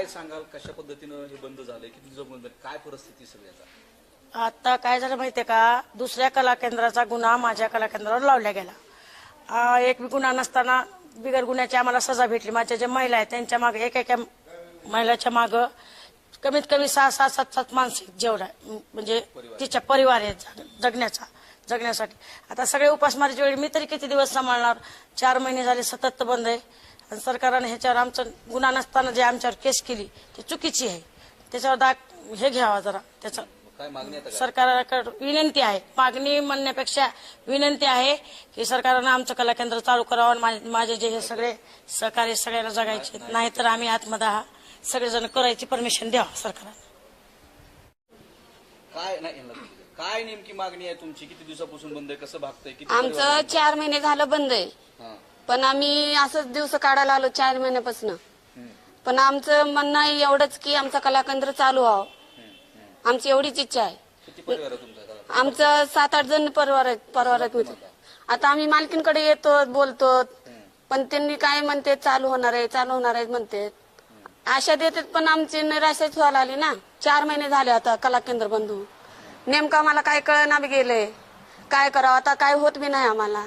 काय सांगाल, कशा पद्धतीनं हे बंद झालंय, किती दिवस बंद, काय परिस्थिती सगळ्याचा? आता काय झालं माहितीये का, दुसऱ्या कला केंद्राचा गुन्हा माझ्या कला केंद्रावर लावला गेला. एक गुन्हा नसताना बिगर गुन्ह्याची आम्हाला सजा भेटली. माझ्या ज्या महिला आहेत त्यांच्या मागे एका महिलाच्या मागे कमीत कमी 6-7 माणसं जेवढा म्हणजे तिच्या परिवार आहे जगण्यासाठी. आता सगळे उपासमारीच्या वेळी मी तरी किती दिवस सांभाळणार. 4 महिने झाले सतत बंद आहे. आणि सरकारने ह्याच्यावर आमचा गुन्हा नसताना जे आमच्यावर केस केली ती चुकीची आहे. त्याच्यावर हे घ्यावा जरा. त्याचा सरकारकडे विनंती आहे, मागणी म्हणण्यापेक्षा विनंती आहे की सरकारनं आमचं कला केंद्र चालू करावं. माझे जे हे सगळे सहकार्य सगळ्याला जगायचे, नाहीतर आम्ही आत्मदाह सगळेजण करायची परमिशन द्यावं सरकारने. काय नेमकी मागणी आहे तुमची? किती दिवसापासून बंद आहे, कसं भागतंय? आमचं 4 महिने झालं बंद आहे, पण आम्ही असंच दिवस काढायला आलो 4 महिन्यापासून. पण आमचं म्हणणं एवढंच की आमचं कला केंद्र चालू व्हावं, आमची एवढीच इच्छा आहे. किती परिवार आहे तुमचा? आमचं 7-8 जण परिवार आहेत. आता आम्ही मालकींकडे येतो बोलतो, पण त्यांनी काय म्हणते चालू होणार आहे म्हणते, आशा देतात. पण आमची निराशाच व्हायला आली ना. 4 महिने झाले आता कला केंद्र बंद होऊन. नेमकं आम्हाला काय कळना बी गेलंय, काय करावं आता, काय होत बी नाही आम्हाला.